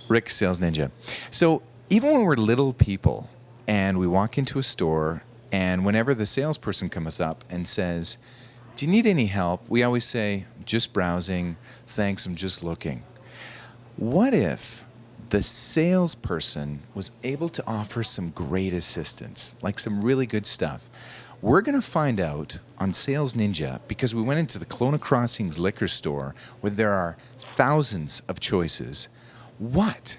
Rick, Sales Ninja. So even when we're little people and we walk into a store, and whenever the salesperson comes up and says, "Do you need any help?" we always say, "Just browsing. Thanks, I'm just looking." What if the salesperson was able to offer some great assistance, like some really good stuff? We're going to find out on Sales Ninja because we went into the Kelowna Crossings liquor store where there are thousands of choices. What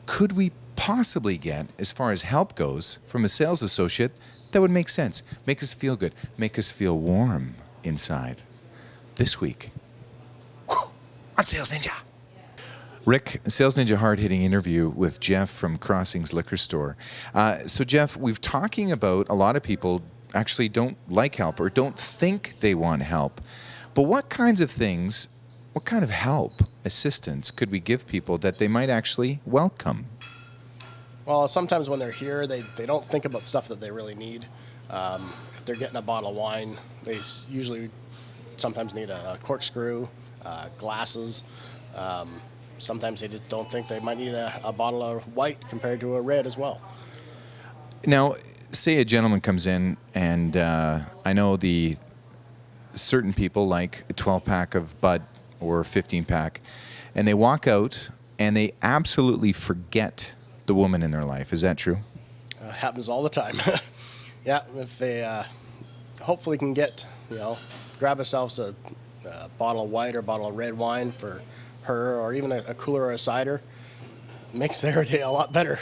could we possibly get as far as help goes from a sales associate that would make sense, make us feel good, make us feel warm inside? This week on Sales Ninja. Rick, Sales Ninja hard-hitting interview with Jeff from Crossings Liquor Store. So Jeff, we've talking about a lot of people actually don't like help or don't think they want help. But what kinds of things, what kind of help, assistance could we give people that they might actually welcome? Well, sometimes when they're here, they don't think about stuff that they really need. If they're getting a bottle of wine, they usually sometimes need a corkscrew, glasses. Sometimes they just don't think they might need a bottle of white compared to a red as well. Now, say a gentleman comes in, and I know the certain people like a 12-pack of Bud or a 15-pack, and they walk out and they absolutely forget the woman in their life. Is that true? Happens all the time. Yeah, if they hopefully can get, grab ourselves a bottle of white or a bottle of red wine for her, or even a cooler or a cider, makes their day a lot better.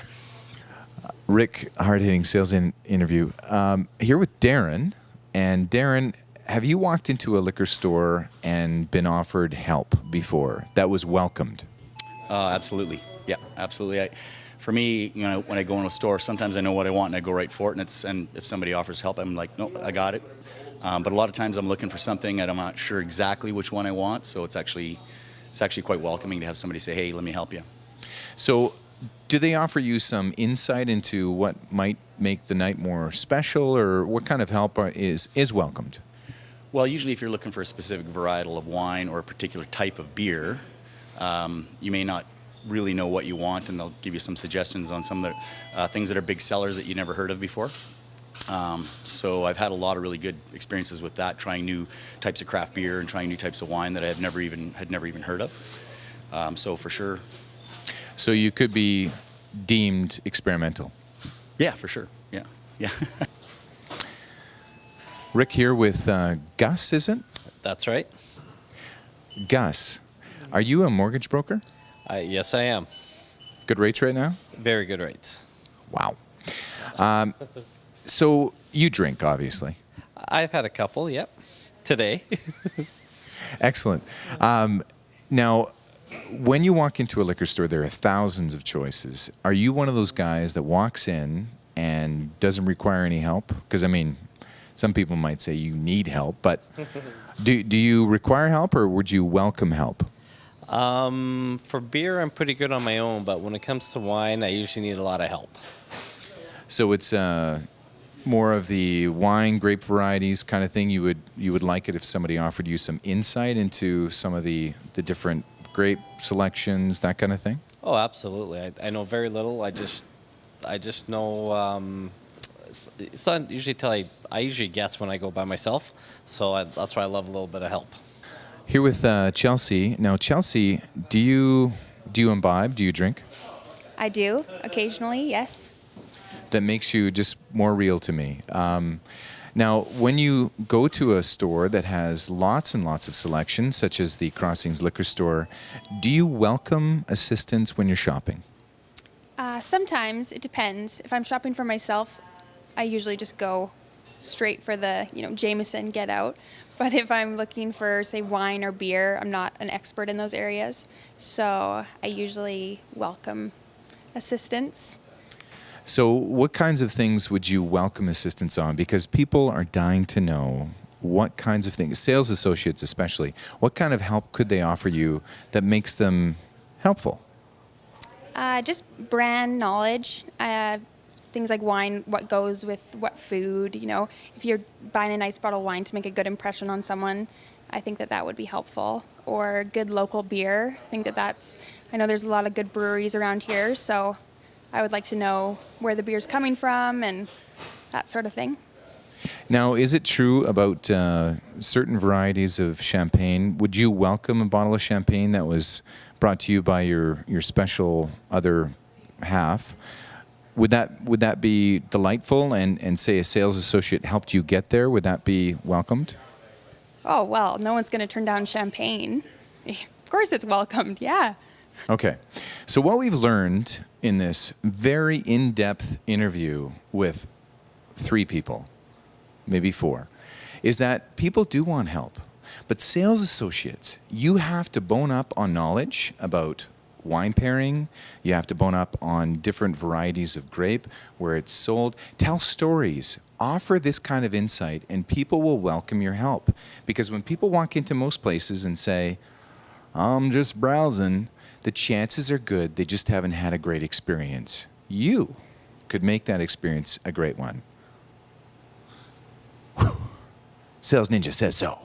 Rick, hard-hitting sales interview. Here with Darren. And Darren, have you walked into a liquor store and been offered help before that was welcomed? Absolutely. Yeah, absolutely. For me, when I go in a store, sometimes I know what I want and I go right for it. And if somebody offers help, I'm like, no, I got it. But a lot of times I'm looking for something and I'm not sure exactly which one I want. So it's actually quite welcoming to have somebody say, hey, let me help you. So do they offer you some insight into what might make the night more special, or what kind of help is welcomed? Well, usually if you're looking for a specific varietal of wine or a particular type of beer, you may not really know what you want, and they'll give you some suggestions on some of the things that are big sellers that you never heard of before. So I've had a lot of really good experiences with that, trying new types of craft beer and trying new types of wine that I had never even heard of. So for sure. So you could be deemed experimental. Yeah, for sure. Yeah, yeah. Rick here with Gus, is it? That's right. Gus, are you a mortgage broker? Yes, I am. Good rates right now? Very good rates. Wow. So you drink, obviously. I've had a couple, yep. Today. Excellent. Now, when you walk into a liquor store, there are thousands of choices. Are you one of those guys that walks in and doesn't require any help? Because, I mean, some people might say you need help, but do you require help, or would you welcome help? For beer, I'm pretty good on my own, but when it comes to wine, I usually need a lot of help. So it's more of the wine, grape varieties kind of thing. You would like it if somebody offered you some insight into some of the different grape selections, that kind of thing? Oh, absolutely. I know very little. I just know. It's not usually till I usually guess when I go by myself, so that's why I love a little bit of help. Here with Chelsea. Now, Chelsea, do you imbibe? Do you drink? I do, occasionally, yes. That makes you just more real to me. Now, when you go to a store that has lots and lots of selection, such as the Crossings Liquor Store, do you welcome assistance when you're shopping? Sometimes, it depends. If I'm shopping for myself, I usually just go straight for the, Jameson, get out. But if I'm looking for, say, wine or beer, I'm not an expert in those areas. So I usually welcome assistance. So what kinds of things would you welcome assistance on? Because people are dying to know what kinds of things, sales associates especially, what kind of help could they offer you that makes them helpful? Just brand knowledge. Things like wine, what goes with what food, If you're buying a nice bottle of wine to make a good impression on someone, I think that that would be helpful. Or good local beer. I think that I know there's a lot of good breweries around here, so I would like to know where the beer's coming from and that sort of thing. Now, is it true about certain varieties of champagne? Would you welcome a bottle of champagne that was brought to you by your special other half? Would that be delightful and say a sales associate helped you get there? Would that be welcomed? Oh, well, no one's going to turn down champagne. Of course it's welcomed, yeah. Okay. So what we've learned in this very in-depth interview with 3 people, maybe 4, is that people do want help. But sales associates, you have to bone up on knowledge about wine pairing. You have to bone up on different varieties of grape, where it's sold. Tell stories. Offer this kind of insight, and people will welcome your help. Because when people walk into most places and say, I'm just browsing, the chances are good they just haven't had a great experience. You could make that experience a great one. Sales Ninja says so.